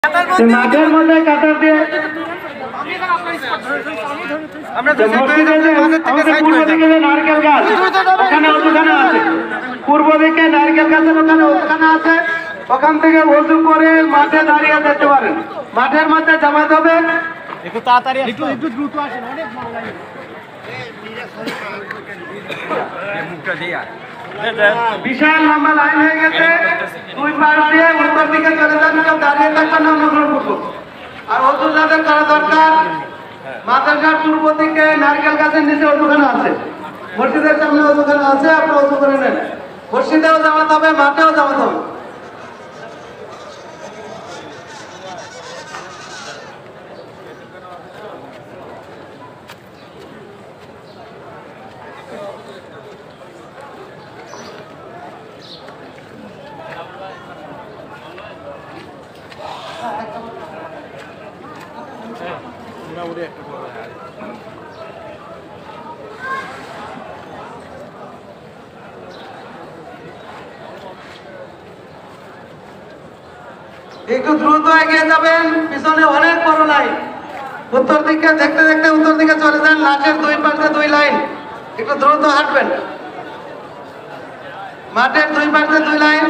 মাঠের মধ্যে কাটার দিয়ে পূর্ব দিকে যে নারকেল গাছ ওখানে ওখানে আছে, পূর্ব দিকে নারকেল গাছের ওখানে আছে, ওখান থেকে ওযু করে মাঠে দাঁড়িয়ে যেতে পারেন। মাঠের মধ্যে জামাত হবে, একটু তাড়াতাড়ি একটু দ্রুত আসেন, অনেক ভালো লাগে। বিশাল লম্বা লাইন হয়ে গেছে, দুই পাশ দিয়ে উত্তর দিকে চলে যান, দাঁড়িয়ে থাকবেন অনুগ্রহ করবো। আর ওযু যাদের করা দরকার, মাদ্রাসার পূর্ব দিকে নারকেল গাছের নিচে ওযুখানা আছে, মসজিদের সামনে ওযুখানা আছে, আপনি ওযু করে নেন। মসজিদেও জামাত হবে, মাঠেও জামাত হবে। একটু দ্রুত এগিয়ে যাবেন, পিছনে অনেক বড় লাইন। উত্তর দিকে দেখতে দেখতে উত্তর দিকে চলে যান, লাশের দুই পাশে দুই লাইন, একটু দ্রুত হাঁটবেন। মাঠের দুই পাশে দুই লাইন।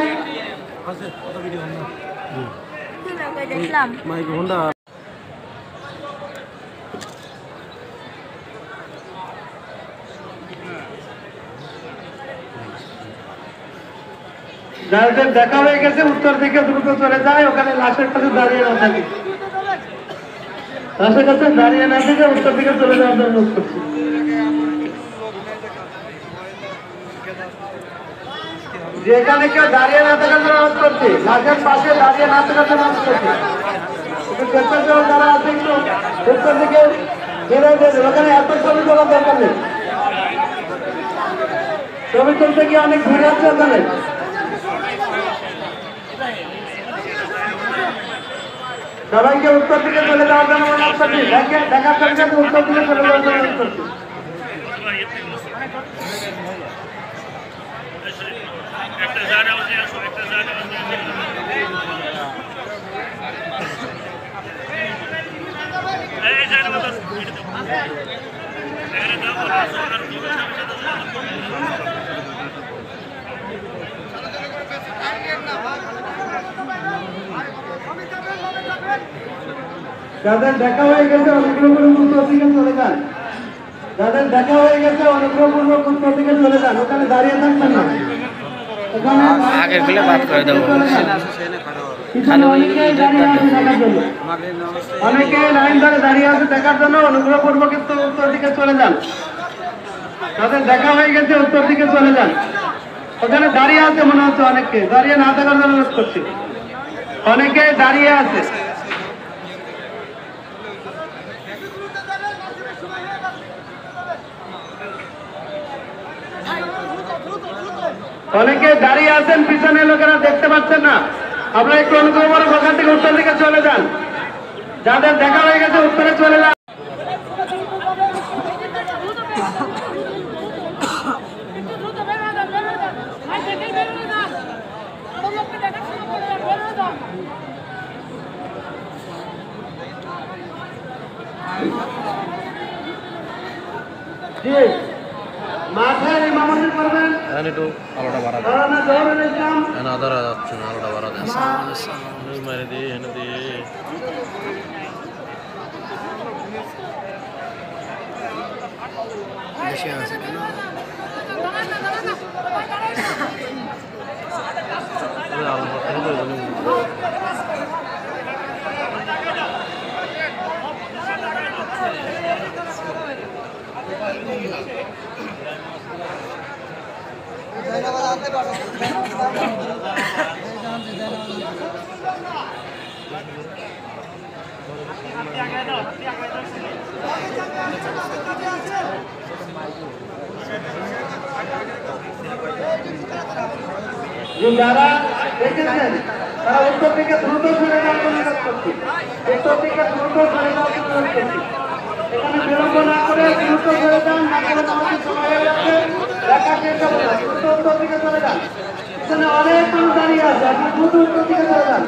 যাদের দেখা হয়ে গেছে উত্তর দিকে দ্রুত চলে যায়, ওখানে লাশের কাছে দাঁড়িয়ে না থাকে, লাশের কাছে দাঁড়িয়ে না থেকে উত্তর দিকে চলে যাওয়ার জন্য অনুরোধ করছি। যেখানে কেউ দাঁড়িয়ে না থাকার জন্য অনুরোধ করছি, লাশের পাশে দাঁড়িয়ে না থাকার জন্য অনুরোধ করছি। একটু চেষ্টা করে যারা আছে একটু উত্তর দিকে বেরোয় দেবে, ওখানে এত ছবি তোলার দরকার নেই। ছবি তুলতে গিয়ে অনেক ভিড় আছে ওখানে। সবাইকে উত্তর দিকে চলে যাওয়ার জন্য অনুরোধ করছি, দেখার সাথে উত্তর দিকে চলে যাওয়ার জন্য অনুরোধ করছি। যাদের দেখা হয়ে গেছে অনুগ্রহপূর্বক উত্তর দিকে চলে যান, যাদের দেখা হয়ে গেছে অনুগ্রহপূর্বক উত্তর দিকে চলে যান, ওখানে দাঁড়িয়ে থাকবেন না, ওখানে অনেকে লাইন ধরে দাঁড়িয়ে আছে দেখার জন্য, অনুগ্রহপূর্বক কিন্তু উত্তর দিকে চলে যান। যাদের দেখা হয়ে গেছে উত্তর দিকে চলে যান, ওখানে দাঁড়িয়ে আছে মনে হচ্ছে, অনেককে দাঁড়িয়ে না থাকার জন্য অনুরোধ করছি, অনেকে দাঁড়িয়ে আছে। অনেকে দাঁড়িয়ে আছেন, পিছনে লোকেরা দেখতে পাচ্ছেন না, আপনারা একটু অনুগ্রহ করে ওখান থেকে উত্তর দিকে চলে যান। যাদের দেখা হয়ে গেছে উত্তরে চলে যান। মাঠে ইমামতি করবেন, একটু আলোটা বাড়া আধারা যাচ্ছে না, আলোটা বাড়া যাচ্ছে মেরে দিয়ে এনে দিয়ে বেশি আছে কেন যারা দেখেছেন তারা উত্তর দিকে দ্রুত সরে যাওয়ার জন্য অনুরোধ করছি, উত্তর দিকে দ্রুত সরে যাওয়ার জন্য অনুরোধ করছি। এখানে বিলম্ব না করে দ্রুত সরে যান, না করে আমাদের সময় হয়ে যাচ্ছে, দেখা শেষ হবে না, দ্রুত উত্তর দিকে চলে যান। পিছনে অনেক মানুষ দাঁড়িয়ে আছে, আপনি দ্রুত উত্তর দিকে চলে যান।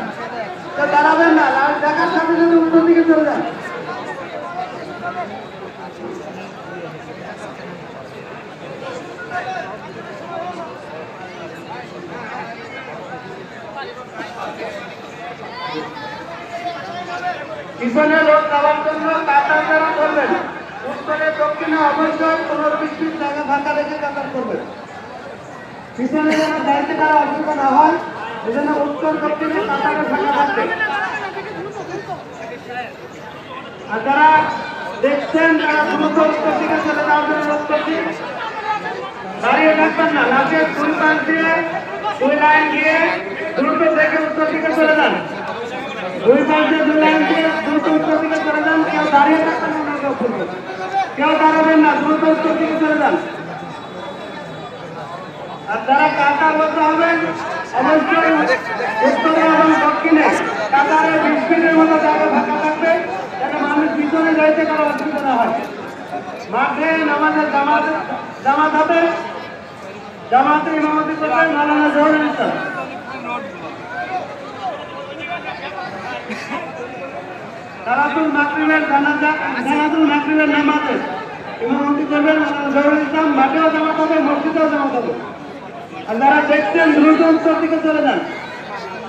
কেউ দাঁড়াবেন না, লাইট দেখার সাথে সাথে উত্তর দিকে চলে যান। পিছনে লোক যাওয়ার জন্য কাতার যারা করবেন, উত্তরে দক্ষিণে অবশ্যই 15-20 ফিট জায়গা ফাঁকা রেখে কাতার করবেন। পিছনে যেন দাঁড়িয়ে তারা অসুবিধা না হয়, এজন্য উত্তর দক্ষিণে কাতারে ফাঁকা থাকবে। আর যারা দেখছেন তারা দ্রুত উত্তর দিকে চলে যাওয়ার জন্য উত্তর দিন, দাঁড়িয়ে থাকবেন না, লাশের 2 পাশ দিয়ে 2 লাইন দিয়ে দ্রুত দেখে উত্তর দিকে চলে যান। 2 পাশ দিয়ে 2 লাইন দিয়ে দ্রুত উত্তর দিকে চলে যান। কেউ দাঁড়িয়ে থাকবেন না, কেউ দাঁড়াবেন না, দ্রুত উত্তর দিকে চলে যান। আর যারা কাতারবদ্ধ হবেন অবশ্যই উত্তরে এবং দক্ষিণে কাতারে 20 ফিটের মতো জায়গা ফাঁকা থাকবে, যাতে মানুষ পিছনে যাইতে কারো অসুবিধা না হয়। মাঠে নামাজের জামাত হবে, জামাতে ইমামতি করবেন মাওলানা জহুরুল ইসলাম। জানাতুল মাগরিবের নামাজে ইমামতি করবেন মাওলানা জহুরুল ইসলাম। মাঠেও জামাত হবে, মসজিদেও জামাত হবে। আর যারা দেখছেন দ্রুত উত্তর দিকে চলে যান।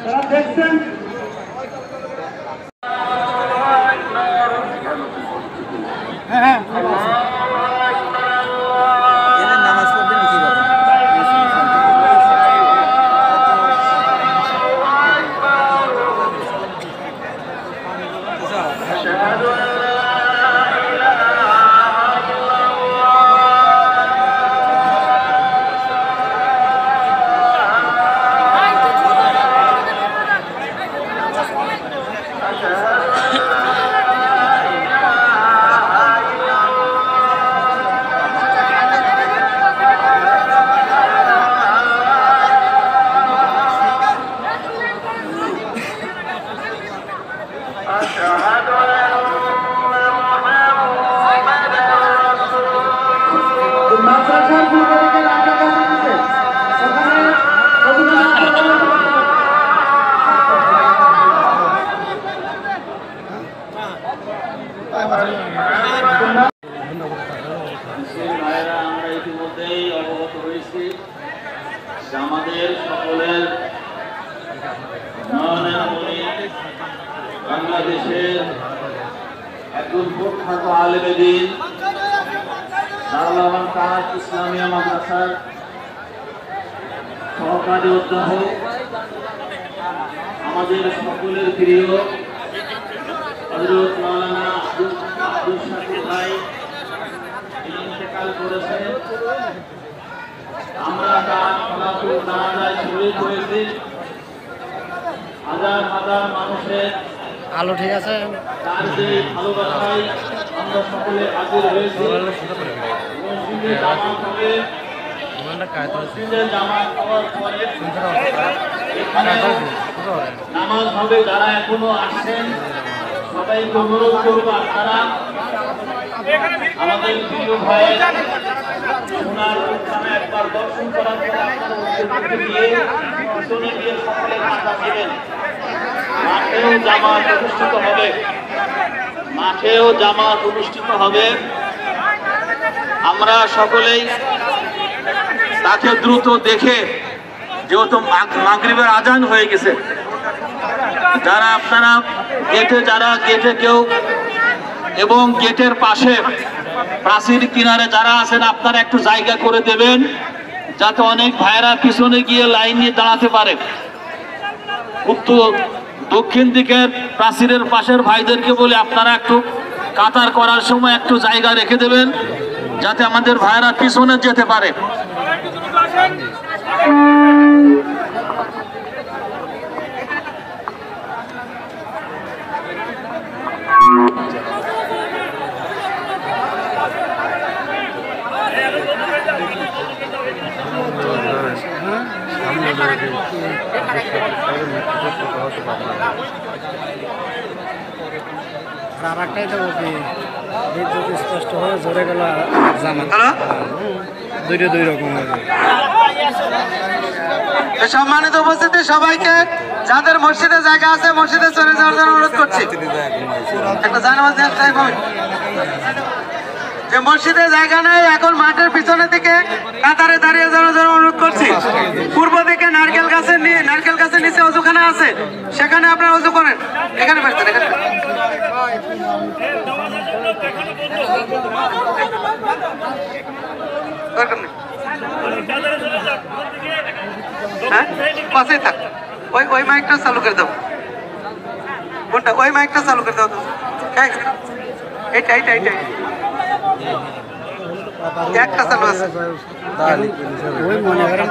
যারা দেখছেন নামাজ পড়বেন কি করবেন? মাদ্রাসার পূর্ব দিকে রাখা দিচ্ছে, ওখানে আমরা ইতিমধ্যেই অবগত হয়েছি যে আমাদের সকলের নয়নের মণি বাংলাদেশের একজন প্রখ্যাত আলেমে দ্বীন দারুল আমান কাজ ইসলামিয়া মাদ্রাসার সহকারী অধ্যাপক, আমাদের সকলের প্রিয় হযরত মাওলানা আব্দুল শাকির ভাই ইন্তেকাল করেছেন। আমরা তার খলাফুল জানাজায় শরীক হয়েছি। হাজার হাজার মানুষের আলো ঠিক আছে। তার যে ভালোবাসায় আমরা সকলে হাজির হয়েছি। মসজিদে জামাত হবে, মসজিদে জামাত হওয়ার পরে এখানে নামাজ হবে। যারা এখনো আসছেন সবাইকে অনুরোধ করবো আপনারা আমাদের প্রিয় ভাই সোনার উত্থানে একবার দর্শন করার পরে আপনারা উত্তর দিয়ে পিছনে গিয়ে সকলে মাথা দিবেন। মাঠেও জামাত অনুষ্ঠিত হবে, মাঠেও জামাত অনুষ্ঠিত হবে। আমরা সকলেই তাকে দ্রুত দেখে, যেহেতু মাগরিবের আজান হয়ে গেছে, যারা আপনারা গেটে কেউ এবং গেটের পাশে প্রাচীর কিনারে যারা আছেন আপনারা একটু জায়গা করে দেবেন, যাতে অনেক ভাইরা পিছনে গিয়ে লাইন নিয়ে দাঁড়াতে পারে। উত্তর দক্ষিণ দিকের প্রাচীরের পাশের ভাইদেরকে বলে আপনারা একটু কাতার করার সময় একটু জায়গা রেখে দেবেন, যাতে আমাদের ভাইরা পিছনে যেতে পারে। আর একটাই তো বলছি, বিদ্যুৎ স্পষ্ট হয়ে জোরে গেল জামাত, দুই রকম হবে। সম্মানিত উপস্থিতি সবাইকে যাদের মসজিদে জায়গা আছে মসজিদে চলে যাওয়ার জন্য অনুরোধ করছি। একটা জানাজ দেওয়ার টাইম হবে। যে মসজিদে জায়গা নেই এখন মাঠের পিছনের দিকে কাতারে দাঁড়িয়ে যাওয়ার জন্য অনুরোধ করছি। পূর্ব দিকে নারকেল গাছের নিচে অজুখানা আছে, সেখানে আপনারা অজু করেন। এখানে পারতেন, এখানে দরকার নেই। হ্যাঁ পাশেই থাক। ওই মাইকটা চালু করে দাও। কোনটা? ওই মাইকটা চালু করে দাও। এইটা একটা চালু আছে। ওই মনে করেন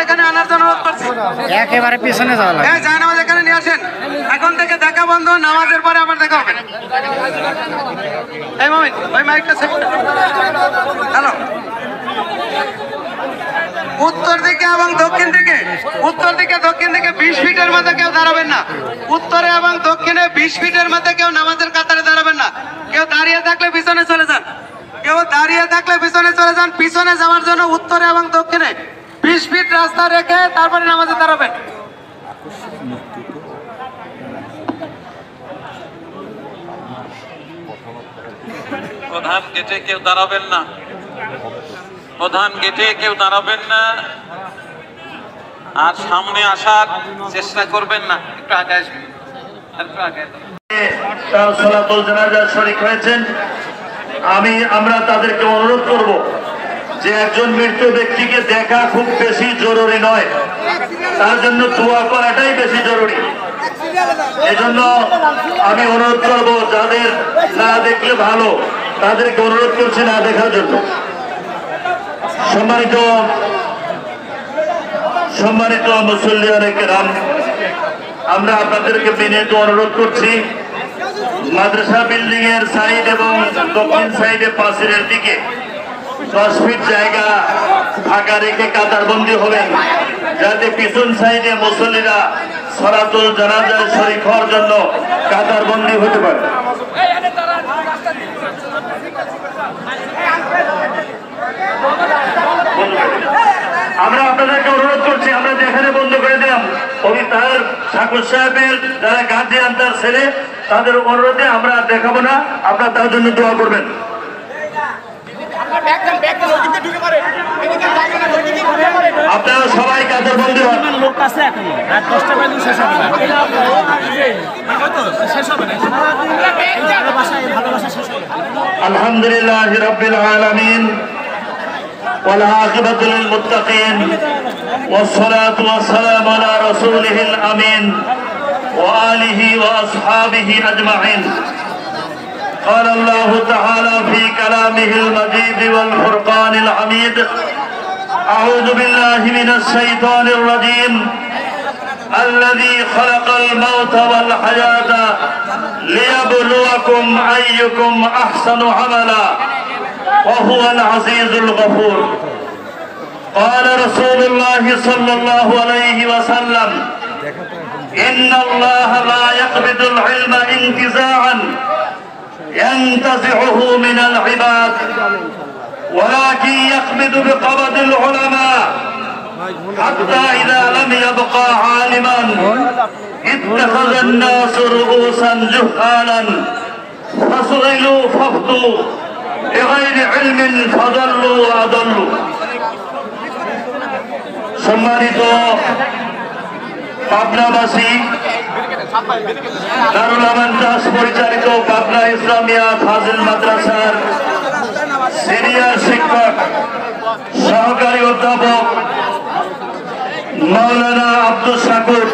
এখানে আনার জন্য অনুরোধ করছি। একেবারে পিছনে যাওয়া লাগে। জায়নামাজ এখানে নিয়ে আসেন। এখন থেকে দেখা বন্ধ, নামাজের পরে আবার দেখা হবে। এই মমিন ওই মাইকটা হ্যালো। উত্তর দিকে এবং দক্ষিণ দিকে 20 ফিটের মধ্যে কেউ দাঁড়াবেন না। উত্তরে এবং দক্ষিণে 20 ফিটের মধ্যে কেউ নামাজের কাতারে দাঁড়াবেন না। কেউ দাঁড়িয়ে থাকলে পিছনে চলে যান। পিছনে যাওয়ার জন্য উত্তরে এবং দক্ষিণে 20 ফিট রাস্তা রেখে তারপরে নামাজে দাঁড়াবেন। প্রধান গেটে কেউ দাঁড়াবেন না। আর সামনে আসার চেষ্টা করবেন না। একটু আগে আসবেন, একটু আগে। তার সালাতুল জানাজায় শরীক হয়েছেন। আমরা তাদেরকে অনুরোধ করব যে একজন মৃত ব্যক্তিকে দেখা খুব বেশি জরুরি নয়, তার জন্য দোয়া করাটাই বেশি জরুরি। এজন্য আমি অনুরোধ করব যাদের না দেখলে ভালো তাদেরকে অনুরোধ করছি না দেখার জন্য। সম্মানিত মুসল্লিয়ানে কেরাম, আমরা আপনাদেরকে বিনীত অনুরোধ করছি মাদ্রাসা বিল্ডিং এর সাইড এবং দক্ষিণ সাইডে পাশের দিকে 10 ফিট জায়গা ফাঁকা রেখে কাতারবন্দি হবেন, যাতে পিছন সাইডে মুসল্লিরা সালাতুল জানাজায় শরীক হওয়ার জন্য কাতারবন্দি হতে পারে। আমরা আপনাদেরকে অনুরোধ করছি, আমরা যেখানে বন্ধ করে দিলাম ওই তার ঠাকুর সাহেবের যারা গার্জিয়ান তার ছেলে, তাদের অনুরোধে আমরা দেখাবো না, আপনারা তার জন্য দোয়া করবেন। আপনারা সবাই কাতার বন্দী হন। আলহামদুলিল্লাহ রাব্বিল আলামিন والعاقبة للمتقين والصلاة والسلام على رسوله الأمين وآله وأصحابه أجمعين. قال الله تعالى في كلامه المجيد والفرقان الحميد: أعوذ بالله من الشيطان الرجيم الذي خلق الموت والحياة ليبلوكم أيكم أحسن عملا وهو العزيز الغفور. قال رسول الله صلى الله عليه وسلم: إن الله لا يقبض العلم انتزاعا ينتزعه من العباد ولكن يقبض بقبض العلماء حتى إذا لم يبقى عالما اتخذ الناس رؤوسا جهالا فسئلوا فافتوا بغير علم فضلوا وأضلوا. সম্মানিত পাবনাবাসী, দারুল আমান দাস পরিচালিত পাবনা ইসলামিয়া ফাজিল মাদ্রাসার সিনিয়র শিক্ষক সহকারী অধ্যাপক মাওলানা আব্দুল শাকুর,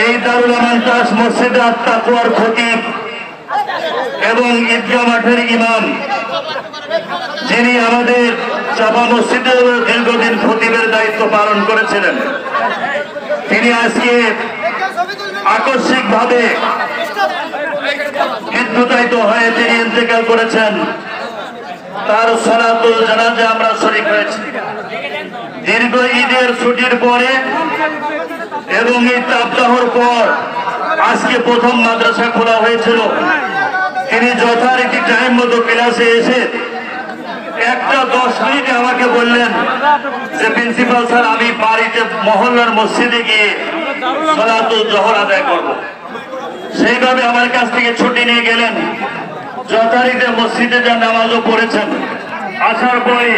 এই দারুল আমান দাস মসজিদে আত-তাকওয়ার খতিব এবং ঈদগাহ মাঠের ইমাম, যিনি আমাদের চাপা মসজিদে দীর্ঘদিন খতিবের দায়িত্ব পালন করেছিলেন, তিনি আজকে আকস্মিকভাবে মৃত্যুতায়িত হয়ে তিনি ইন্তেকাল করেছেন। তার সালাতুল জানাজা আমরা শরীক হয়েছি। দীর্ঘ ঈদের ছুটির পরে এবং এই তাপদাহর পর আজকে প্রথম মাদ্রাসা খোলা হয়েছিল। তিনি যথারীতি টাইম মতো ক্লাসে এসে একটা 10 মিনিটে আমাকে বললেন যে প্রিন্সিপাল স্যার আমি বাড়িতে মহল্লার মসজিদে গিয়ে সালাতুল জোহর আদায় করব। সেইভাবে আমার কাছ থেকে ছুটি নিয়ে গেলেন, যথারীতি মসজিদে যা নামাজও পড়েছেন। আসার পরে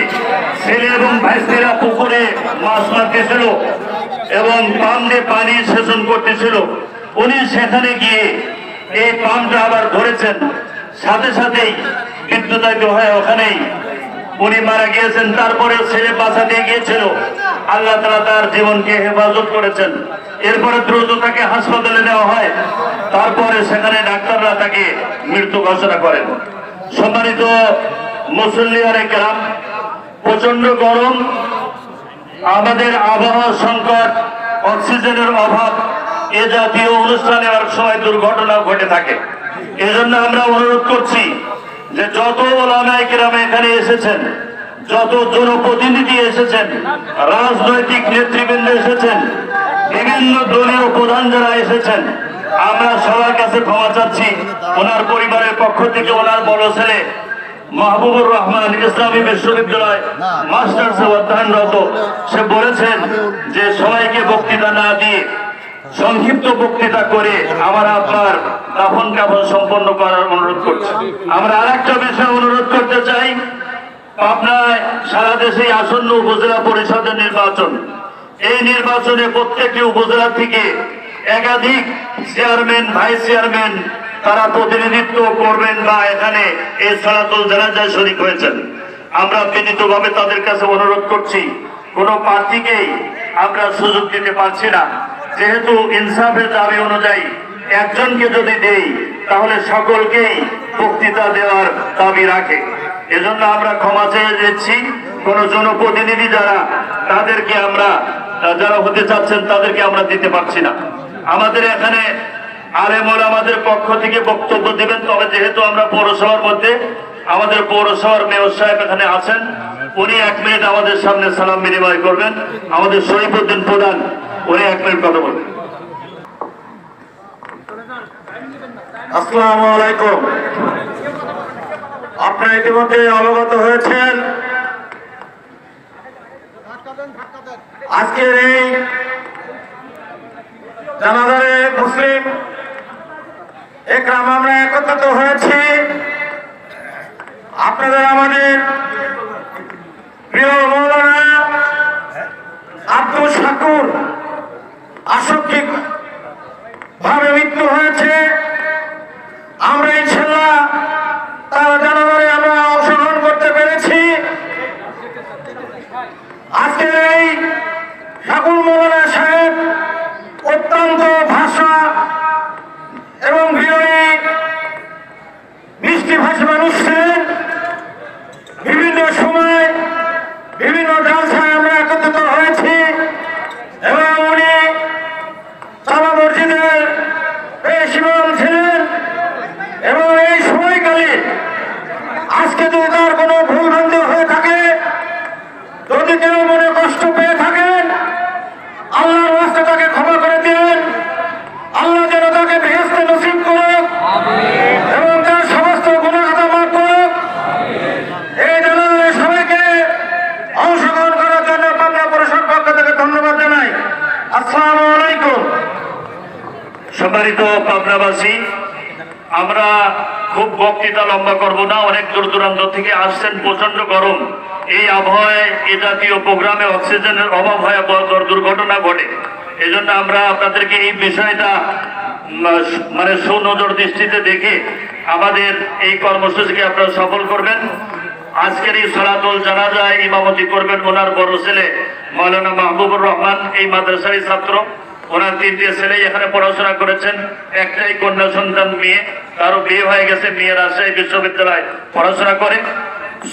ছেলে এবং ভাইস্তিরা পুকুরে মাছ মারতেছিল এবং পাম্প দিয়ে পানি সেচন করতেছিল। উনি সেখানে গিয়ে এই পাম্পটা আবার ধরেছেন, সাথে সাথেই বিদ্যুতায়িত হয়ে ওখানেই উনি মারা গিয়েছেন। তারপরে ছেলে বাঁচা দিয়ে গিয়েছিল, আল্লাহ তাআলা তার জীবনকে হেফাজত করেছেন। এরপরে দ্রুত তাকে হাসপাতালে নেওয়া হয়, তারপরে সেখানে ডাক্তাররা তাকে মৃত্যু ঘোষণা করেন। সম্মানিত মুসল্লিয়ানে কেরাম, প্রচন্ড গরম, আমাদের আবহাওয়া সংকট, অক্সিজেনের অভাব, এ জাতীয় অনুষ্ঠানে অনেক সময় দুর্ঘটনা ঘটে থাকে। এজন্য আমরা অনুরোধ করছি যে যত ওলামায়ে কেরাম এখানে এসেছেন, যত জনপ্রতিনিধি এসেছেন, রাজনৈতিক নেতৃবৃন্দ এসেছেন, বিভিন্ন দলীয় প্রধান যারা এসেছেন, আমরা সবার কাছে ক্ষমা চাচ্ছি। ওনার পরিবারের পক্ষ থেকে ওনার বড় ছেলে মাহবুবুর রহমান ইসলামী বিশ্ববিদ্যালয় মাস্টার্সে অধ্যয়নরত, সে বলেছেন যে সবাইকে বক্তৃতা না দিয়ে সংক্ষিপ্ত বক্তৃতা করে আমার আপনার দাফন কাফন সম্পন্ন করার অনুরোধ করছি। আমরা আরেকটা বিষয় অনুরোধ করতে চাই, পাবনায় সারা দেশে আসন্ন উপজেলা পরিষদের নির্বাচন। এই নির্বাচনে প্রত্যেকটি উপজেলা থেকে একাধিক চেয়ারম্যান, ভাইস চেয়ারম্যান তারা প্রতিনিধিত্ব করবেন বা এখানে এই সালাতুল জানাজায় শরীক হয়েছেন। আমরা বিনীতভাবে তাদের কাছে অনুরোধ করছি, কোন প্রার্থীকেই আমরা সুযোগ দিতে পারছি না, যেহেতু ইনসাফের দাবি অনুযায়ী একজনকে যদি দেই তাহলে সকলকেই বক্তৃতা দেওয়ার দাবি রাখে। এজন্য আমরা ক্ষমা চেয়ে দিচ্ছি। কোন জনপ্রতিনিধি যারা, তাদেরকে আমরা, যারা হতে চাচ্ছেন তাদেরকে আমরা দিতে পারছি না। আমাদের এখানে আলেম ওলামাদের পক্ষ থেকে বক্তব্য দিবেন, তবে যেহেতু আমরা পৌরসভার মধ্যে, আমাদের পৌরসভার মেয়র সাহেব এখানে আছেন, উনি 1 মিনিট আমাদের সামনে সালাম বিনিময় করবেন। আমাদের শরীফউদ্দিন প্রধান, উনি 1 মিনিট কথা বলবেন। আসসালামু আলাইকুম। আপনারা ইতিমধ্যে অবগত হয়েছেন আজকের এই জানাজারে মুসলিম একরাম আমরা একত্রিত হয়েছি। আপনাদের আমাদের প্রিয় মৌলানা আব্দুল শাকুর আসক্তি ভাবে মৃত্যু হয়েছে। আমরা ইনশাআল্লাহ তার জানাজারে আমরা অংশগ্রহণ করতে পেরেছি। আজকের এই শাকুর মৌলানা সাহেব অত্যন্ত ভাষা এবং বিনয়ী মিষ্টি ভাষা মানুষ ছিলেন। বিভিন্ন সময় বিভিন্ন জালসায় আমরা একত্রিত হয়েছি এবং উনি জামা মসজিদের বেশ ইমাম ছিলেন এবং এই সময়কালে আজকে যদি তার কোনো ভুল ভ্রান্তি হয়ে থাকে, যদি কেউ মনে কষ্ট পেয়ে থাকেন, আল্লাহর রাস্তা তাকে ক্ষমা করে দিন। আল্লাহ যেন তাকে বেহেশতে নসিব করুক এবং তার সমস্ত গুনাহ খাতা মাফ করুক। এই জানাজায় সবাইকে অংশগ্রহণ করার জন্য পাবনা পৌরসভার পক্ষ থেকে ধন্যবাদ জানাই। আসসালামু আলাইকুম। সম্মানিত পাবনাবাসী, আমরা খুব বক্তৃতা লম্বা করব না, অনেক দূর দূরান্ত থেকে আসছেন, প্রচন্ড গরম। এই আবহাওয়ায় এ জাতীয় প্রোগ্রামে অক্সিজেনের অভাব হয়, দুর্ঘটনা ঘটে। এই জন্য আমরা আপনাদেরকে এই বিষয়টা মানে সুনজর দৃষ্টিতে দেখে আমাদের এই কর্মসূচিকে আপনারা সফল করবেন। আজকের এই সালাতুল জানাজায় ইমামতি করবেন ওনার বড় ছেলে মাওলানা মাহবুবুর রহমান, এই মাদ্রাসারই ছাত্র। ওনার 3টে ছেলে এখানে পড়াশোনা করেছেন, একটাই কন্যা সন্তান মেয়ে, তারও বিয়ে হয়ে গেছে, মেয়ে রাজশাহী বিশ্ববিদ্যালয় পড়াশোনা করে।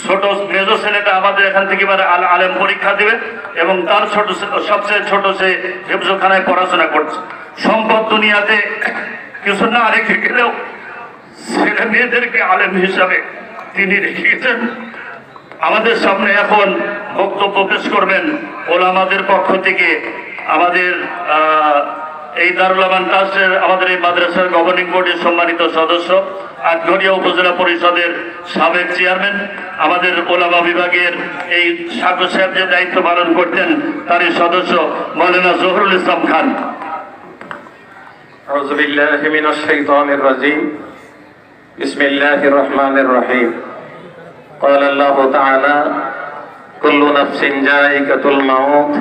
ছোট মেজ ছেলেটা আমাদের এখান থেকে আলেম পরীক্ষা দিবে এবং তার সবচেয়ে ছোট সে হেফজখানায় পড়াশোনা করছে। সম্পদ দুনিয়াতে কিছু না রেখে গেলেও ছেলে মেয়েদেরকে আলেম হিসাবে তিনি রেখে গেছেন। আমাদের সামনে এখন বক্তব্য পেশ করবেন ওলামাদের পক্ষ থেকে আমাদের এই দারুল আমান ট্রাস্টের আমাদের এই মাদ্রাসার গভর্নিং বোর্ডের সম্মানিত সদস্য, আটঘরিয়া উপজেলা পরিষদের সাবেক চেয়ারম্যান, আমাদের ওলামা বিভাগের এই সাগর সাহেব যে দায়িত্ব পালন করতেন তারই সদস্য মৌলানা জহুরুল ইসলাম খান। আউযু বিল্লাহি মিনাশ শাইতানির রাজিম। বিসমিল্লাহির রহমানির রহিম। ক্বালা আল্লাহু তাআলা কুল্লু নাফসিন যায়িকাতুল মাউত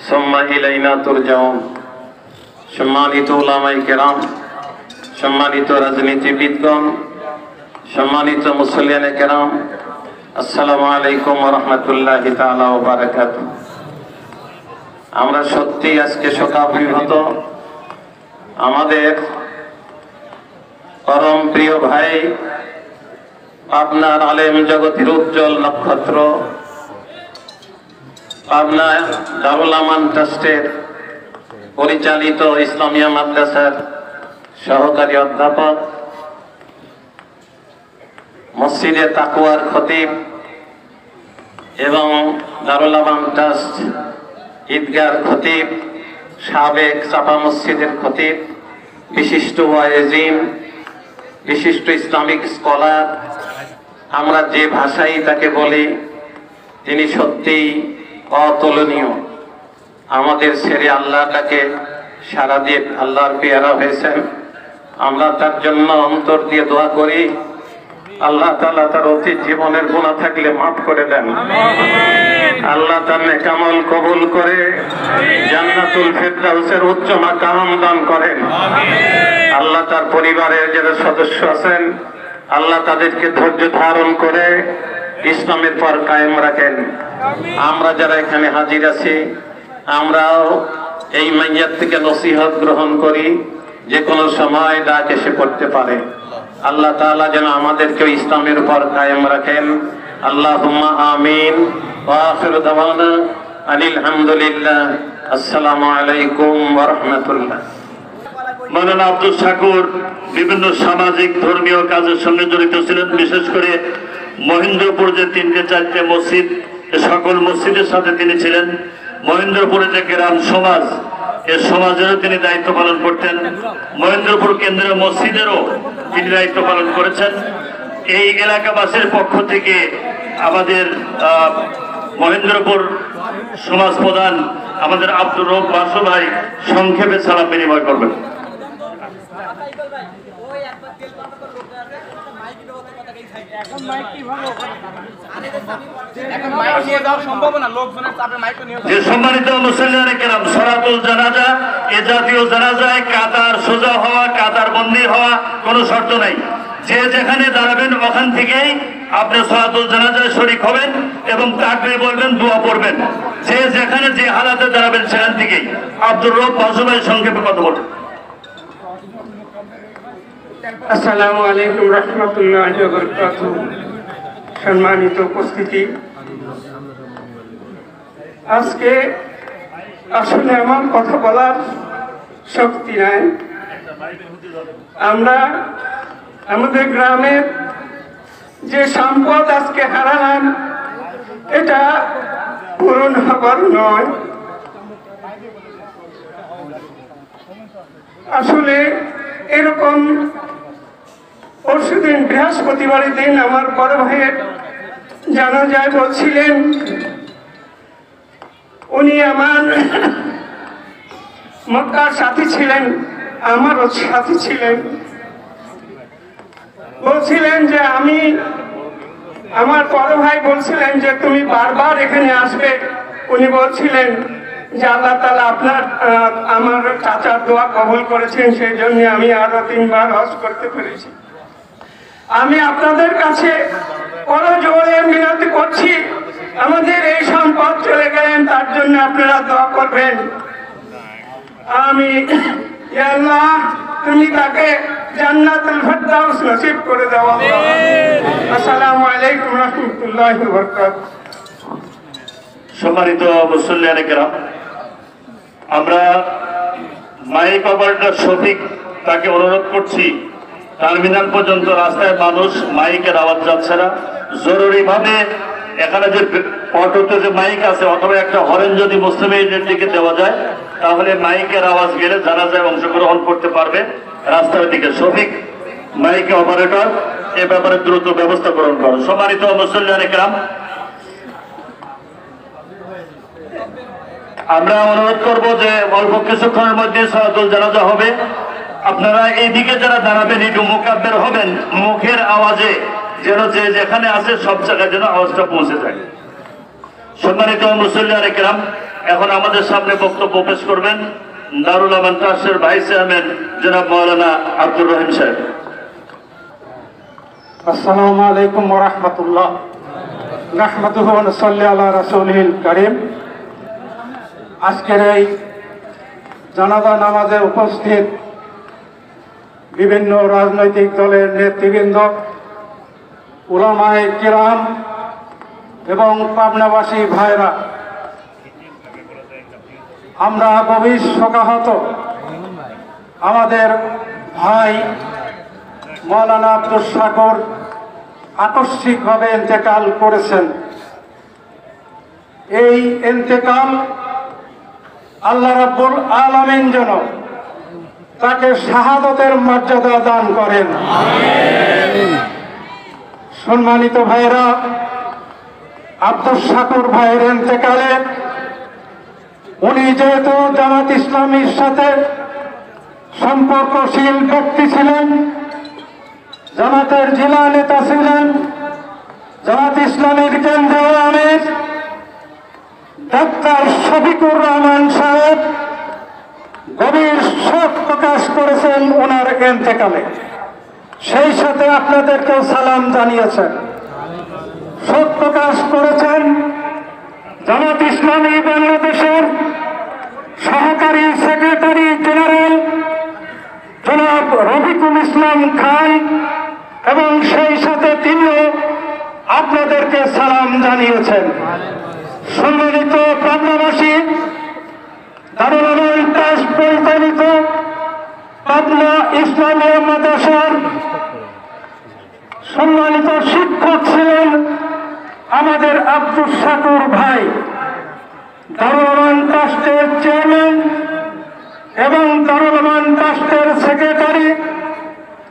সুম্মা ইলাইনা তুরজাউন। সম্মানিত উলামায়ে কেরাম, সম্মানিত রাজনীতিবিদগণ, সম্মানিত মুসল্লিয়ানে কেরাম, আসসালামু আলাইকুম ওয়া রাহমাতুল্লাহি তাআলা ওয়া বারাকাতুহু। আমরা সত্যি আজকে শোকাভিভূত। আমাদের পরম প্রিয় ভাই, পাবনার আলেম জগতের উজ্জ্বল নক্ষত্র, পাবনা দারুল আমান ট্রাস্টের পরিচালিত ইসলামিয়া মাদ্রাসার সহকারী অধ্যাপক, মসজিদে তাকওয়ার খতিব এবং দারুল আমান ট্রাস্ট ঈদগার খতিব, সাবেক চাপা মসজিদের খতিব, বিশিষ্ট ওয়াইজিন, বিশিষ্ট ইসলামিক স্কলার, আমরা যে ভাষাই তাকে বলি, তিনি সত্যিই অতুলনীয়। আমাদের ছেড়ে আল্লাহ তাকে সারা দিয়ে আল্লাহর পেয়ারা হয়েছেন। আমরা তার জন্য অন্তর দিয়ে দোয়া করি, আল্লাহ তাআলা তার অতীত জীবনের গুনাহ থাকলে মাফ করে দেন। আল্লাহ তার নেক আমল কবুল করে জান্নাতুল ফিরদাউসের উচ্চ মাকাম দান করেন। আল্লাহ তার পরিবারের যারা সদস্য আছেন, আল্লাহ তাদেরকে ধৈর্য ধারণ করে ইসলামের পর কায়েম রাখেন। আমরা যারা এখানে হাজির আছি, আমরাও এই মাইয়াত থেকে নসিহত গ্রহণ করি, যে কোনো সময় ডাক এসে পড়তে পারে। আল্লাহ তাআলা যেন আমাদেরকে ইসলামের উপর কায়েম রাখেন। আল্লাহুম্মা আমিন। ওয়া আখিরু দাওয়ানা আনিল হামদুলিল্লাহ। আসসালামু আলাইকুম ওয়া রাহমাতুল্লাহ। মৌলানা আব্দুল শাকুর বিভিন্ন সামাজিক ধর্মীয় কাজের সঙ্গে জড়িত ছিলেন। বিশেষ করে মহেন্দ্রপুর যে 3-4টে মসজিদ, সকল মসজিদের সাথে তিনি ছিলেন। মহেন্দ্রপুরে যে গ্রাম সমাজ, এই সমাজেরও তিনি দায়িত্ব পালন করতেন। মহেন্দ্রপুর কেন্দ্রীয় মসজিদেরও তিনি দায়িত্ব পালন করেছেন। এই এলাকাবাসীর পক্ষ থেকে আমাদের মহেন্দ্রপুর সমাজ প্রধান আমাদের আব্দুর রব বাসু ভাই সংক্ষেপে সালাম বিনিময় করবেন। যে সম্মানিত মুসল্লিয়ানে কেরাম, সলাতুল জানাজা, এ জাতীয় জানাজায় কাতার সোজা হওয়া, কাতার বন্দী হওয়া কোনো শর্ত নাই। যে যেখানে দাঁড়াবেন ওখান থেকেই আপনি সলাতুল জানাজায় শরীক হবেন এবং তাকবীর বলবেন, দোয়া পড়বেন। যে যেখানে যে হালাতে দাঁড়াবেন সেখান থেকেই। আব্দুর রব বাসু ভাই সংক্ষেপে কথা বলবেন। আসসালামু আলাইকুম রাহমাতুল্লাহি ওয়া বারাকাতুহু। সম্মানিত উপস্থিতি, আজকে আসলে আমার কথা বলার শক্তি নাই। আমরা আমাদের গ্রামের যে সম্পদ আজকে হারালাম, এটা পূরণ হবার নয়। আসলে এরকম পরশুদিন বৃহস্পতিবারের দিন আমার বড় ভাইয়ের জানাজায় বলছিলেন, উনি আমার মক্কার সাথী ছিলেন, আমারও সাথী ছিলেন। বলছিলেন যে আমার বড় ভাই বলছিলেন যে তুমি বারবার এখানে আসবে। উনি বলছিলেন যে আল্লাহ তাআলা আমার চাচার দোয়া কবুল করেছেন, সেই জন্য আমি আরো 3 বার হজ করতে পেরেছি। আমি আপনাদের কাছে করজোড়ে মিনতি করছি, আমাদের এই সম্পদ চলে গেলেন, তার জন্য আপনারা দোয়া করবেন। আমি ইয়া আল্লাহ, তুমি তাকে জান্নাতুল ফিরদাউস নসিব করে দাও। আসসালামু আলাইকুম রাহমাতুল্লাহি ওয়া বারাকাতুহু। সম্মানিত মুসল্লিয়ানে কেরাম, আমরা মাইক অপারেটর শফিক তাকে অনুরোধ করছি, টার্মিনাল পর্যন্ত রাস্তায় মানুষ মাইকের আওয়াজ যাচ্ছে না, জরুরি ভাবে এখানে যে অটোতে যে মাইক আছে অথবা একটা হরেন যদি মুসলিমের দিকে দেওয়া যায় তাহলে মাইকের আওয়াজ গেলে জানাজায় অংশগ্রহণ করতে পারবে রাস্তার দিকে। শফিক মাইক অপারেটর এ ব্যাপারে দ্রুত ব্যবস্থা গ্রহণ করুন। সম্মানিত মুসল্লিয়ান ইকরাম, আমরা অনুরোধ করব যে অল্প কিছুক্ষণের মধ্যে সালাতুল জানাজা হবে। আপনারা এইদিকে যারা দাঁড়াবেন একটু মুকাব্বির হবেন, মুখের আওয়াজে যেন যে যেখানে আছে সব জায়গায় যেন আওয়াজটা পৌঁছে যায়। সম্মানিত মুসল্লিয়ান ইকরাম, এখন আমাদের সামনে বক্তব্য পেশ করবেন দারুল আমান ট্রাস্টের ভাইস চেয়ারম্যান জনাব মাওলানা আব্দুর রহিম সাহেব। আসসালামু আলাইকুম ওয়া রাহমাতুল্লাহ। নাহমাদুহু ওয়া নুসাল্লি আলা রাসূলিল কারীম। আজকের এই জানাজা নামাজে উপস্থিত বিভিন্ন রাজনৈতিক দলের নেতৃবৃন্দ, উলামায়ে কিরাম এবং পাবনাবাসী ভাইরা, আমরা গভীর শোকাহত। আমাদের ভাই মাওলানা আব্দুস শাকুর আকস্মিকভাবে ইন্তেকাল করেছেন। এই ইন্তেকাল আল্লাহ রাব্বুল আলামিন যেন তাকে শাহাদাতের মর্যাদা দান করেন। সম্মানিত ভাইরা, আব্দুস শাকুর ভাইয়ের ইন্তেকালে উনি যেহেতু জামাত ইসলামীর সাথে সম্পর্কশীল ব্যক্তি ছিলেন, জামাতের জেলা নেতা ছিলেন, জামাত ইসলামীর কেন্দ্রীয় আমির ডাক্তার শফিকুর রহমান সাহেব গভীর শোক প্রকাশ করেছেন ওনার ইন্তেকালে। সেই সাথে আপনাদেরকেও সালাম জানিয়েছেন, শোক প্রকাশ করেছেন জামাত ইসলামী বাংলাদেশের সহকারী সেক্রেটারি জেনারেল জনাব রফিকুল ইসলাম খান, এবং সেই সাথে তিনিও আপনাদেরকে সালাম জানিয়েছেন। সম্মানিত পাবনাবাসী, দারুল আমান ট্রাস্ট পরিচালিত পাবনা ইসলামিয়া মাদ্রাসার সম্মানিত শিক্ষক ছিলেন আমাদের আব্দুস শাকুর ভাই, দারুল আমান ট্রাস্টের চেয়ারম্যান এবং দারুল আমান ট্রাস্টের সেক্রেটারি।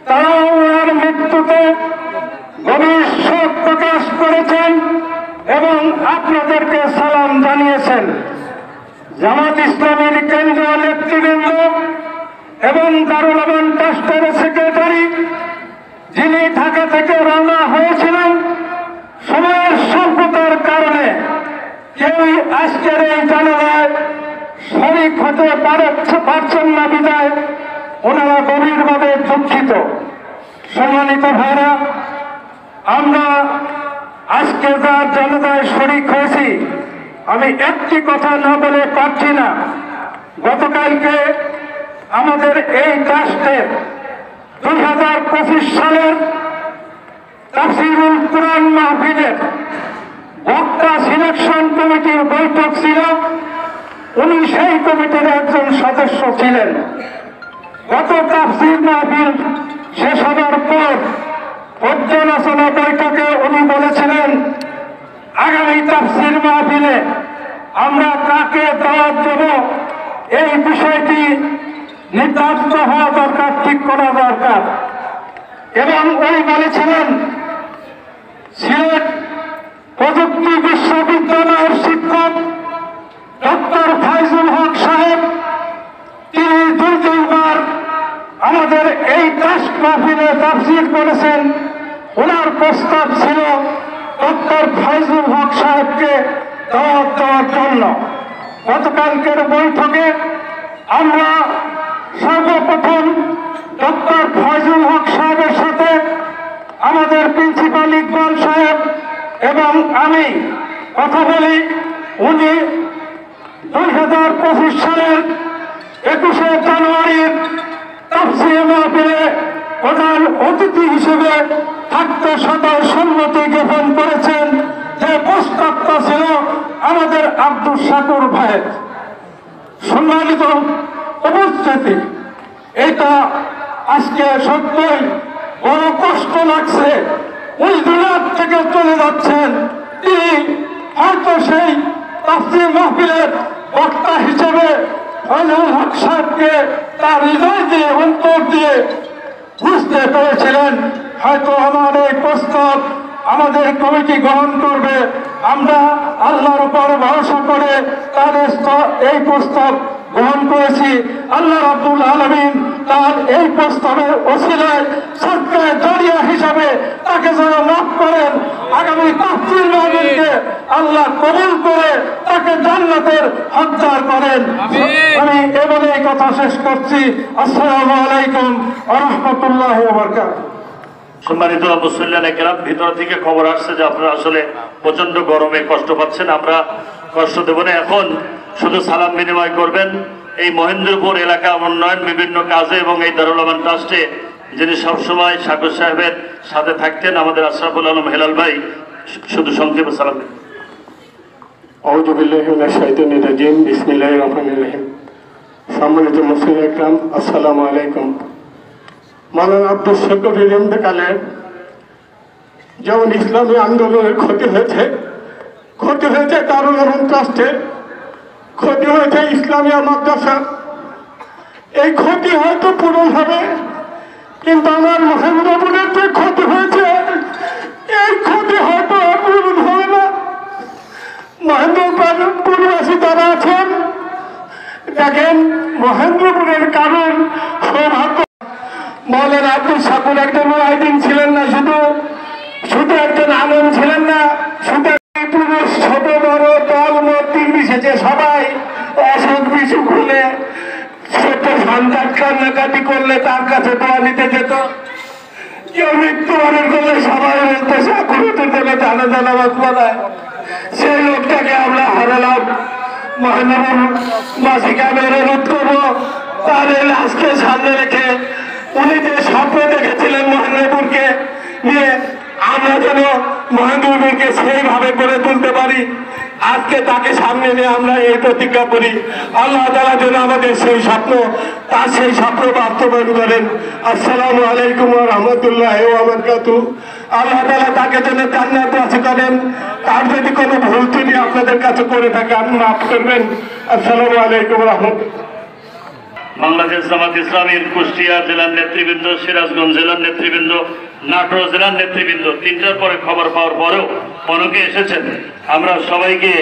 তারাও ওনার মৃত্যুতে গভীর শোক প্রকাশ করেছেন এবং আপনাদেরকে সালাম জানিয়েছেন। জামাত ইসলামীর কেন্দ্রীয় নেতৃবৃন্দ এবং দারুল আমান ট্রাস্টের সেক্রেটারি, যিনি ঢাকা থেকে রওনা হয়েছিলেন, সময়ের স্বল্পতার কারণে কেউই আজকের এই জানাজায় শরীক হতে পারছেন না বিদায় ওনারা গভীরভাবে দুঃখিত। সম্মানিত ভাইরা, আমরা আজকে যার জানাজায় শরীক হয়েছি, আমি একটি কথা না বলে পারছি না। গতকালকে আমাদের এই ট্রাস্টে 2025 সালের তাফসীরুল কুরআন মাহফিলের বক্তা সিলেকশন কমিটির বৈঠক ছিল। উনি সেই কমিটির একজন সদস্য ছিলেন। গত তাফসীর মাহফিল শেষ হবার পর পর্যালোচনা বৈঠকে উনি বলেছিলেন, আগামী তাফসীর মাহফিলে আমরা কাকে দাওয়াত দেব এই বিষয়টি নির্ধারিত হওয়া দরকার, ঠিক করা দরকার। এবং উনি বলেছিলেন, সিলেট প্রযুক্তি বিশ্ববিদ্যালয়ের শিক্ষক ডক্টর ফাইজুল হক সাহেব, তিনি দুইবার আমাদের এই ট্রাস্ট মাহফিলে তাফসীর করেছেন। ওনার প্রস্তাব ছিল ডক্টর ফাইজুল হক সাহেবকে দাওয়াত দেওয়ার জন্য। গতকালকের বৈঠকে আমরা সর্বপ্রথম ডক্টর ফাইজুল হক সাহেবের সাথে আমাদের প্রিন্সিপাল ইকবাল সাহেব এবং আমি কথা বলি। উনি 2025 সালের 21শে জানুয়ারির তাফসীর মাহফিলে প্রধান অতিথি হিসেবে থাকতে সদয় সম্মতি জ্ঞাপন করেছেন। যে প্রস্তাবটা ছিল আমাদের আব্দুস শাকুর ভাইয়ের। সম্মানিত উপস্থিতি, এটা আজকে সত্যই বড় কষ্ট লাগছে। ওই দুনিয়ার থেকে চলে যাচ্ছেন, তিনি হয়তো সেই তাফসীর মাহফিলের বক্তা হিসেবে ফয়জুল হক সাহেবকে তার হৃদয় দিয়ে অন্তর দিয়ে বুঝতে পেরেছিলেন হয়তো আমার এই প্রস্তাব আমাদের কমিটি গ্রহণ করবে। আমরা আল্লাহর উপর ভরসা করে তার এই প্রস্তাব গ্রহণ করেছি। আল্লাহ রাব্বুল আলামিন তার এই প্রস্তাবের ওসিলায় সরকার জরিয়া হিসাবে তাকে যেন মাফ করেন, আগামী তাফসীর মাহফিলকে আল্লাহ কবুল করে তাকে জান্নাতের হকদার করেন। আমি এবারে এই কথা শেষ করছি। আসসালামু আলাইকুম ওয়া রাহমাতুল্লাহি ওয়া বারাকাতুহু। সম্মানিত মুসল্লিয়ানে কেরাম, ভিতর থেকে খবর আসছে যে আপনারা আসলে প্রচন্ড গরমে কষ্ট পাচ্ছেন। আমরা কষ্ট দেব না, এখন শুধু সালাম বিনিময় করবেন। এই মহেন্দ্রপুর এলাকা উন্নয়ন বিভিন্ন কাজে এবং এই দারুল আমান ট্রাস্টে যিনি সবসময় সাগর সাহেবের সাথে থাকতেন, আমাদের আশরাফুল আলম হেলাল ভাই, শুধু সংক্ষেপে সালাম দিন। আউযু বিল্লাহি মিনাশ শাইতানির রাজিম। বিসমিল্লাহির রহমানির রহিম। সম্মানিত মুসলিম একরাম, আসসালামু আলাইকুম। মাওলানা আব্দুল শকুরের ইন্তেকালে যেমন ইসলামী আন্দোলনের ক্ষতি হয়েছে দারুল আমান ট্রাস্টের, ক্ষতি হয়েছে ইসলামিয়া মাদ্রাসা। এই ক্ষতি হয়তো পূরণ হবে, কিন্তু আমার মহেন্দ্রপুরের যে ক্ষতি হয়েছে এই ক্ষতি হয়তো আর পূরণ হবে না। মহেন্দ্রপুরবাসী যারা আছেন দেখেন, মহেন্দ্রপুরের কারণ সৌভাগ্য। মাওলানা আব্দুল শাকুর একজন মুজাহিদিন ছিলেন না, শুধু একজন আলেম ছিলেন না, শুধু পুরুষ ছোট বড় দল মত নির্বিশেষে সবাই অসুখ বিসুখ হলে ছোট সন্তান কান্নাকাটি করলে তার কাছে দোয়া নিতে যেত। কেউ মৃত্যুবরণ করলে সবাই বলতো শাকুরের জন্য জানাজা নামাজ পড়ায়। সেই লোকটাকে আমরা হারালাম। মহেন্দ্রপুরবাসীকে আমি অনুরোধ করবো তার এই লাশকে সামনে রেখে উনি যে স্বপ্ন দেখেছিলেন মহেন্দ্রপুরকে নিয়ে, আমরা যেন মহেন্দ্রপুরকে সেইভাবে করে তুলতে পারি। আজকে তাকে সামনে নিয়ে আমরা এই প্রতিজ্ঞা করি, আল্লাহ তাআলা যেন আমাদের সেই স্বপ্ন বাস্তবায়ন করেন। আসসালামু আলাইকুম ওয়া রাহমাতুল্লাহি ওয়া বারাকাতুহু। আল্লাহ তাআলা তাকে যেন জান্নাতবাসী করেন। তার যদি কোনো ভুল ত্রুটি আপনাদের কাছে করে থাকে আপনি মাফ করবেন। আসসালামু আলাইকুম ওয়া রাহমাতুল্লাহ। বাংলাদেশ জামাত ইসলামীর কুষ্টিয়া জেলার নেতৃবৃন্দ, সিরাজগঞ্জ জেলার নেতৃবৃন্দ, নাটোর জেলার নেতৃবৃন্দ, 3টার পরে খবর পাওয়ার পরেও অনেকে এসেছেন। আমরা সবাইকে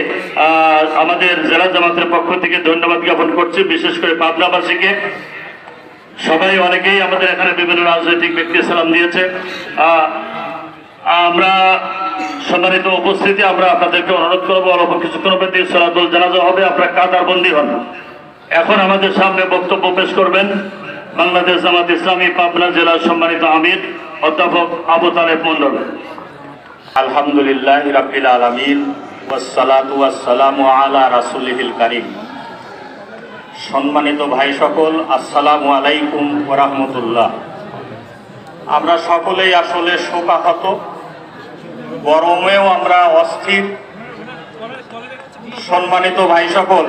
আমাদের জেলা জামাতের পক্ষ থেকে ধন্যবাদ জ্ঞাপন করছি, বিশেষ করে পাবনাবাসীকে। সবাই অনেকেই আমাদের এখানে বিভিন্ন রাজনৈতিক ব্যক্তি সালাম দিয়েছে। আমরা সম্মানিত উপস্থিতি, আমরা আপনাদেরকে অনুরোধ করবো অল্প কিছুক্ষণ মধ্যে সালাতুল জানাজা হবে, আপনারা কাতারবন্দি হন। এখন আমাদের সামনে বক্তব্য পেশ করবেন বাংলাদেশ জামাত ইসলামী পাবনা জেলার সম্মানিত আমির অধ্যাপক আবু তালেব মন্ডল। আলহামদুলিল্লাহি রাব্বিল আলামিন ওয়াসসালাতু ওয়াসসালামু আলা রাসূলিল কারীম। সম্মানিত ভাই সকল, আসসালামু আলাইকুম ওয়া রাহমাতুল্লাহ। আমরা সকলেই আসলে শোকাহত, গরমেও আমরা অস্থির। সম্মানিত ভাই সকল,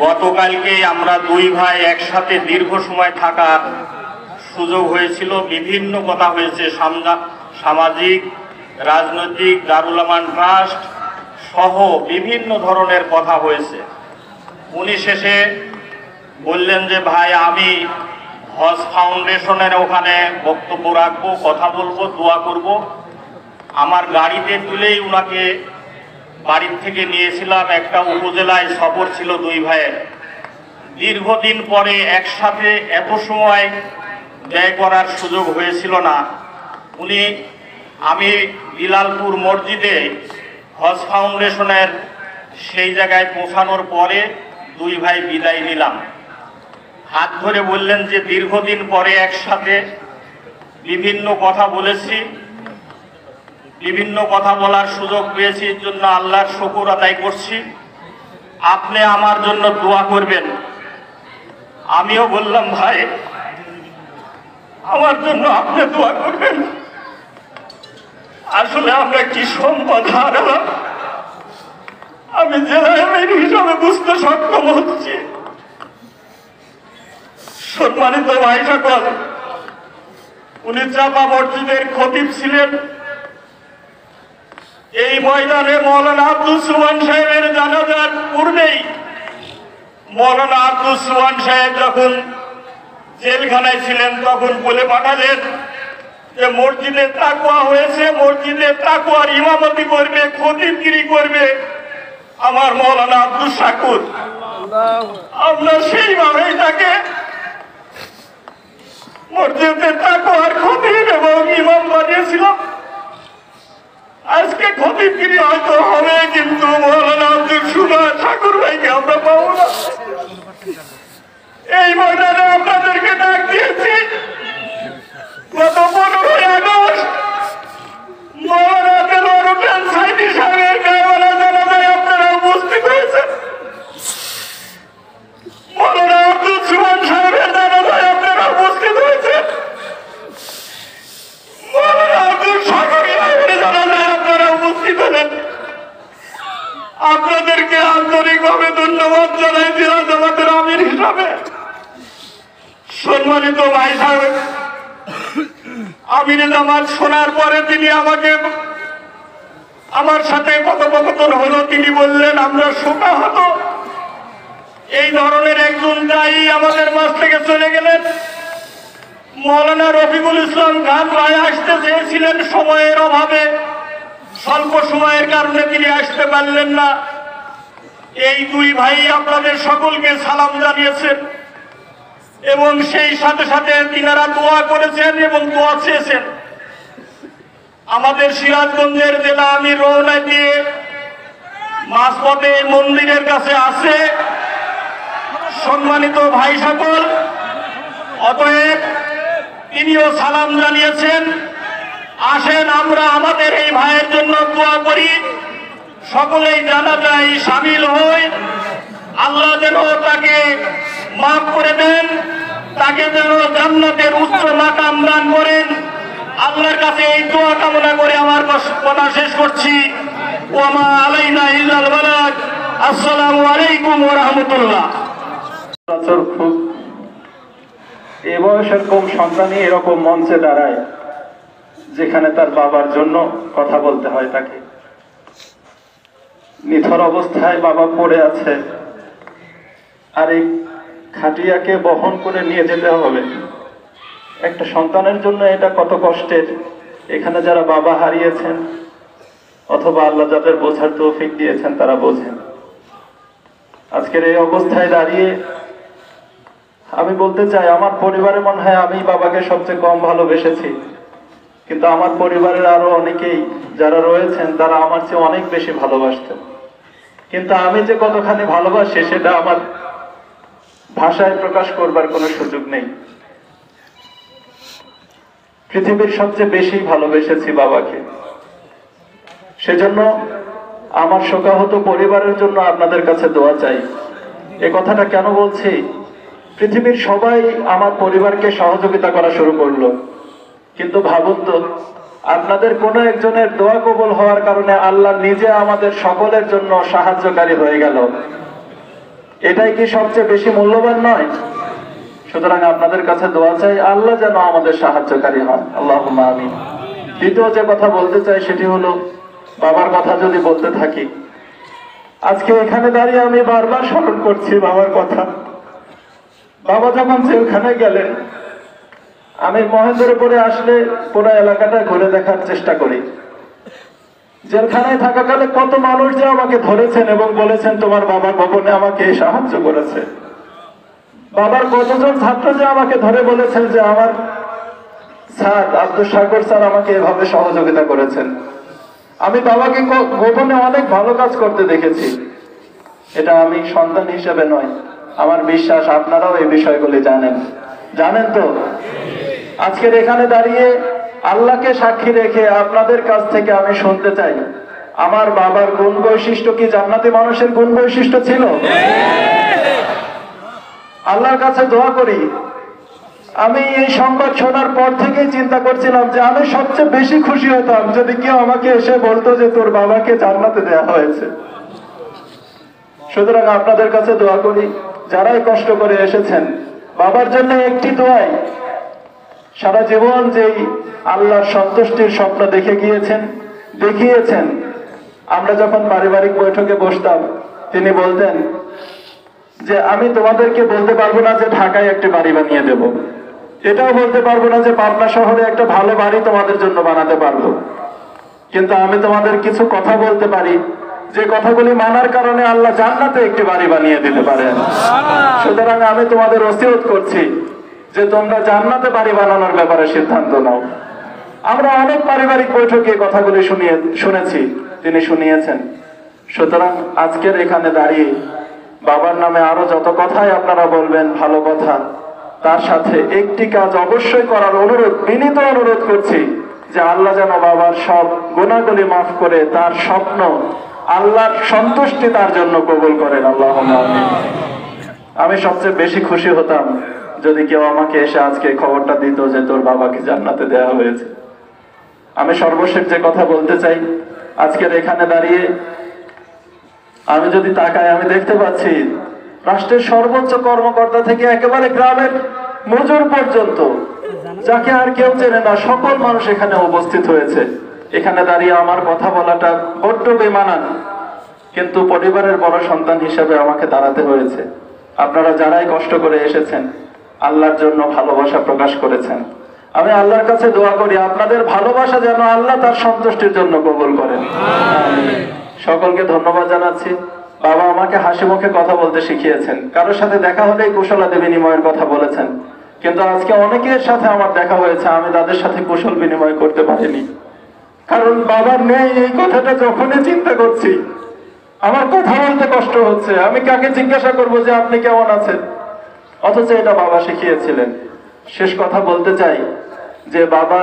গতকালকে আমরা দুই ভাই একসাথে দীর্ঘ সময় থাকার সুযোগ হয়েছিল। বিভিন্ন কথা হয়েছে, সামাজিক, রাজনৈতিক, দারুল আমান ট্রাস্ট সহ বিভিন্ন ধরনের কথা হয়েছে। উনি শেষে বললেন যে ভাই আমি হজ ফাউন্ডেশনের ওখানে বক্তব্য রাখবো, কথা বলবো, দোয়া করব। আমার গাড়িতে তুলেই উনাকে বাড়ির থেকে নিয়েছিলাম। একটা উপজেলায় সফর ছিল দুই ভাইয়ের। দীর্ঘদিন পরে একসাথে এত সময় ব্যয় করার সুযোগ হয়েছিল না। আমি বিলালপুর মসজিদে হজ ফাউন্ডেশনের সেই জায়গায় পৌঁছানোর পরে দুই ভাই বিদায় নিলাম। হাত ধরে বললেন যে দীর্ঘদিন পরে একসাথে বিভিন্ন কথা বলেছি, বিভিন্ন কথা বলার সুযোগ পেয়েছি, এর জন্য আল্লাহর শুকর আদায় করছি। আপনি আমার জন্য দোয়া করবেন। আমিও বললাম ভাই আমার জন্য আপনি দোয়া করবেন। আসলে আমরা কি সম্পদ হারালাম আমি জেলা আমির হিসাবে বুঝতে সক্ষম হচ্ছি। সম্মানিত ভাই সকল, উনি চাপা মসজিদের খতিব ছিলেন। এই ময়দানে মৌলানা আব্দুল সুবহান সাহেবের জানাজার পূর্বেই মৌলানা আব্দুল সুবহান সাহেব যখন জেলখানায় ছিলেন তখন বলে পাঠালেন যে মসজিদে তাকওয়া হয়েছে, মসজিদে তাকওয়ার ইমামতি করবে, খতিবগিরি করবে আমার মৌলানা আব্দুল শাকুর। আমরা সেইভাবেই তাকে মসজিদে তাকওয়ার খতিব এবং ইমাম বানিয়েছিলাম। আজকে খতিবগিরি হয়তো হবে, কিন্তু মৌলানা আব্দুল সুবহান ঠাকুর ভাইকে আমরা পাবো না। এই ময়দানে আপনাদেরকে ডাক দিয়েছি গত 15ই আগস্ট মৌলানা দেলোয়ার হোসেন সাইদি সাহেবের গায়েওয়ালা জানাজায় আপনারা উপস্থিত হয়েছেন। মৌলানা আব্দুল সুবহান সাহেবের জানাজায় আপনারা উপস্থিত হয়েছেন। মৌলানা আব্দুল শাকুর সাহেবের জানাজায় আপনারা উপস্থিত হলেন। আপনাদেরকে আন্তরিকভাবে ধন্যবাদ জানাই জেলা জামাতের আমির হিসাবে। সম্মানিত ভাই সাহেব, আমির জামাত শোনার পরে তিনি আমার সাথে কথোপকথন হলো। তিনি বললেন আমরা শোকাহত, এই ধরনের একজন দায়ী আমাদের মাঝ থেকে চলে গেলেন। মৌলানা রফিকুল ইসলাম খান ভাই আসতে চেয়েছিলেন, সময়ের অভাবে স্বল্প সময়ের কারণে তিনি আসতে পারলেন না। এই দুই ভাই আপনাদের সকলকে সালাম জানিয়েছেন এবং সেই সাথে সাথে তিনারা দোয়া করেছেন এবং দোয়া চেয়েছেন। আমাদের সিরাজগঞ্জের জেলা আমির রওনা দিয়ে মাঝপথে মন্দিরের কাছে আছে। সম্মানিত ভাই সকল, অতএব তিনিও সালাম জানিয়েছেন। আসেন আমরা আমাদের এই ভাইয়ের জন্য দোয়া করি, সকলেই জানাজায় শামিল হই। আল্লাহ যেন তাকে মাফ করে দেন, তাকে যেন জান্নাতের উচ্চ মাকাম দান করেন। আল্লাহর কাছে এই দোয়া কামনা করে আমার কথা শেষ করছি। ওয়া মা আলাইনা ইল্লাল বালাগ। আসসালামু আলাইকুম ওয়া রাহমাতুল্লাহ। খুব এ বয়সের কম সন্তানই এরকম মঞ্চে দাঁড়ায় যেখানে তার বাবার জন্য কথা বলতে হয় তাকে। নিথর অবস্থায় বাবা পড়ে আছে, আর এই খাটিয়াকে বহন করে নিয়ে যেতে হবে। একটা সন্তানের জন্য এটা কত কষ্টের। এখানে যারা বাবা হারিয়েছেন অথবা আল্লাহ যাদের বোঝার তৌফিক দিয়েছেন তারা বোঝেন। আজকের এই অবস্থায় দাঁড়িয়ে আমি বলতে চাই, আমার পরিবারে মনে হয় আমি বাবাকে সবচেয়ে কম ভালোবেসেছি, কিন্তু আমার পরিবারের আরো অনেকেই যারা রয়েছেন তারা আমার চেয়ে অনেক বেশি ভালোবাসতেন। কিন্তু আমি যে কতখানি ভালোবাসি সেটা আমার ভাষায় প্রকাশ করবার কোনো সুযোগ নেই। পৃথিবীর সবচেয়ে বেশি ভালোবেসেছি বাবাকে। সেজন্য আমার শোকাহত পরিবারের জন্য আপনাদের কাছে দোয়া চাই। এ কথাটা কেন বলছি? পৃথিবীর সবাই আমার পরিবারকে সহযোগিতা করা শুরু করলো, কিন্তু ভাবুন তো, আপনাদের কোনো একজনের দোয়া কবুল হওয়ার কারণে আল্লাহ নিজে আমাদের সকলের জন্য সাহায্যকারী হয়ে গেল। এটাই কি সবচেয়ে বেশি মূল্যবান নয়? সুতরাং আপনাদের কাছে দোয়া চাই, আল্লাহ যেন আমাদের সাহায্যকারী হন। আল্লাহুম্মা আমিন। দ্বিতীয় যে কথা বলতে চাই সেটি হলো, বাবার কথা যদি বলতে থাকি, আজকে এখানে দাঁড়িয়ে আমি বারবার স্মরণ করছি বাবার কথা। বাবা যখন জেলখানায় গেলেন, আমি মহেন্দ্রপুরে আসলে পুরো এলাকাটা ঘুরে দেখার চেষ্টা করি। জেলখানায় থাকাকালে কত মানুষ যে আমাকে ধরেছেন এবং বলেছেন তোমার বাবা গোপনে আমাকে সাহায্য করেছে। বাবার কতজন ছাত্র যে আমাকে ধরে বলেছেন যে আমার স্যার আব্দুল শাকুর স্যার আমাকে এভাবে সহযোগিতা করেছেন। আমি বাবাকে গোপনে অনেক ভালো কাজ করতে দেখেছি। এটা আমি সন্তান হিসেবে নয়, আমার বিশ্বাস আপনারাও এই বিষয়গুলি জানেন তো। আজকের এখানে দাঁড়িয়ে আল্লাহকে সাক্ষী রেখে আপনাদের কাছ থেকে আমি শুনতে চাই, আমার বাবার গুণ বৈশিষ্ট্য কি জান্নাতি মানুষের গুণ বৈশিষ্ট্য ছিল? আল্লাহর কাছে দোয়া করি। আমি এই সংবাদ শোনার পর থেকেই চিন্তা করছিলাম যে আমি সবচেয়ে বেশি খুশি হতাম যদি কেউ আমাকে এসে বলতো যে তোর বাবাকে জান্নাতে দেওয়া হয়েছে। সুতরাং আপনাদের কাছে দোয়া করি, যারাই কষ্ট করে এসেছেন, বাবার জন্য একটি দোয়াই, সারা জীবন যেই আল্লাহর সন্তুষ্টির স্বপ্ন দেখিয়েছেন, আমরা যখন পারিবারিক বৈঠকে বসতাম তিনি বলতেন যে আমি তোমাদেরকে বলতে পারবো না যে ঢাকায় একটি বাড়ি বানিয়ে দেব, এটাও বলতে পারবো না যে পাবনা শহরে একটা ভালো বাড়ি তোমাদের জন্য বানাতে পারবো, কিন্তু আমি তোমাদের কিছু কথা বলতে পারি যে কথাগুলি মানার কারণে আল্লাহ জান্নাতে একটি বাড়ি বানিয়ে দিতে পারেন। সুতরাং আমি তোমাদের ওসিয়ত করছি যে তোমরা জান্নাতে বাড়ি বানানোর ব্যাপারে সিদ্ধান্ত নাও। আমরা অনেক পারিবারিক বৈঠকে কথাগুলি শুনেছি, তিনি শুনিয়েছেন। সুতরাং আজকের এখানে দাঁড়িয়ে বাবার নামে আরো যত কথাই আপনারা বলবেন ভালো কথা, তার সাথে একটি কাজ অবশ্যই করার অনুরোধ, বিনীত অনুরোধ করছি যে আল্লাহ যেন বাবার সব গুনাহগুলি মাফ করে তার স্বপ্ন আল্লাহর সন্তুষ্টি তার জন্য কবুল করেন। আল্লাহুম্মা আমিন। আমি সবচেয়ে বেশি খুশি হতাম যদি কেউ আমাকে এসে আজকে খবরটা দিত যে তোর বাবাকে জান্নাতে দেওয়া হয়েছে। আমি সর্বশেষ যে কথা বলতে চাই, আজকের এখানে দাঁড়িয়ে আমি যদি তাকাই আমি দেখতে পাচ্ছি রাষ্ট্রের সর্বোচ্চ কর্মকর্তা থেকে একেবারে গ্রামের মজুর পর্যন্ত, যাকে আর কেউ চেনে না, সকল মানুষ এখানে উপস্থিত হয়েছে। এখানে দাঁড়িয়ে আমার কথা বলাটা বড্ড বেমানান, কিন্তু পরিবারের বড় সন্তান হিসেবে আমাকে দাঁড়াতে হয়েছে। আপনারা যারাই কষ্ট করে এসেছেন আল্লাহর জন্য ভালোবাসা প্রকাশ করেছেন, আমি আল্লাহর কাছে দোয়া করি আপনাদের ভালোবাসা যেন আল্লাহ তার সন্তুষ্টির জন্য কবুল করেন। সকলকে ধন্যবাদ জানাচ্ছি। বাবা আমাকে হাসি মুখে কথা বলতে শিখিয়েছেন, কারোর সাথে দেখা হলেই কুশলাদি বিনিময়ের কথা বলেছেন, কিন্তু আজকে অনেকের সাথে আমার দেখা হয়েছে আমি তাদের সাথে কুশল বিনিময় করতে পারিনি, কারণ বাবার নেই। এই কথাটা যখনই চিন্তা করছি আমার কথা বলতে কষ্ট হচ্ছে। আমি কাকে জিজ্ঞাসা করবো যে আপনি কেমন আছেন, অথচ এটা বাবা শিখিয়েছিলেন। শেষ কথা বলতে চাই যে বাবা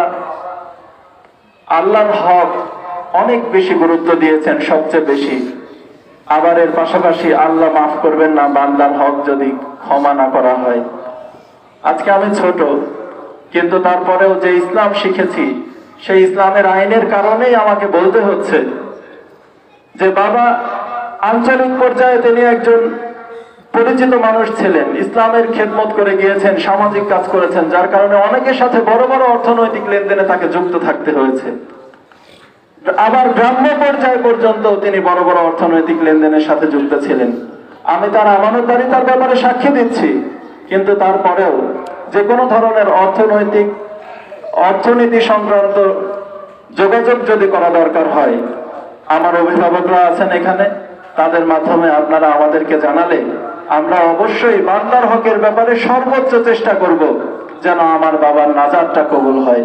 আল্লাহর হক অনেক বেশি গুরুত্ব দিয়েছেন, সবচেয়ে বেশি। আবার এর পাশাপাশি আল্লাহ মাফ করবেন না বান্দার হক যদি ক্ষমা না করা হয়। আজকে আমি ছোট, কিন্তু তারপরেও যে ইসলাম শিখেছি সেই ইসলামের আইনের কারণেই আমাকে বলতে হচ্ছে যে বাবা আঞ্চলিক পর্যায়ে তিনি একজন পরিচিত মানুষ ছিলেন, ইসলামের খেদমত করে গিয়েছেন, সামাজিক কাজ করেছেন, যার কারণে অনেকের সাথে বড় বড় অর্থনৈতিক লেনদেনে তাকে যুক্ত থাকতে হয়েছে। আবার গ্রাম্য পর্যায় পর্যন্ত তিনি বড় বড় অর্থনৈতিক লেনদেনের সাথে যুক্ত ছিলেন। আমি তার আমানতদারিতার ব্যাপারে সাক্ষী দিচ্ছি, কিন্তু তারপরেও যে কোনো ধরনের অর্থনীতি সংক্রান্ত যোগাযোগ যদি করা দরকার হয়, আমার অভিভাবকরা আছেন এখানে, তাদের মাধ্যমে আপনারা আমাদেরকে জানালে আমরা অবশ্যই বান্দার হকের ব্যাপারে সর্বোচ্চ চেষ্টা করব যেন আমার বাবার নাজাতটা কবুল হয়।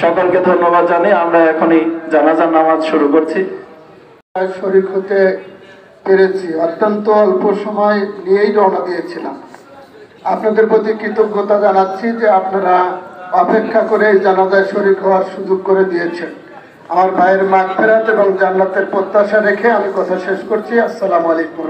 সকলকে ধন্যবাদ জানিয়ে আমরা এখনই জানাজার নামাজ শুরু করছি। শরীক হতে পেরেছি, অত্যন্ত অল্প সময় নিয়েই রওনা দিয়েছিলাম। আপনাদের প্রতি কৃতজ্ঞতা জানাচ্ছি যে আপনারা অপেক্ষা করে জানাজায় শরীক হওয়ার সুযোগ করে দিয়েছেন। আমার ভাইয়ের মাগফিরাত এবং জান্নাতের প্রত্যাশা রেখে আমি কথা শেষ করছি। আসসালামু আলাইকুম।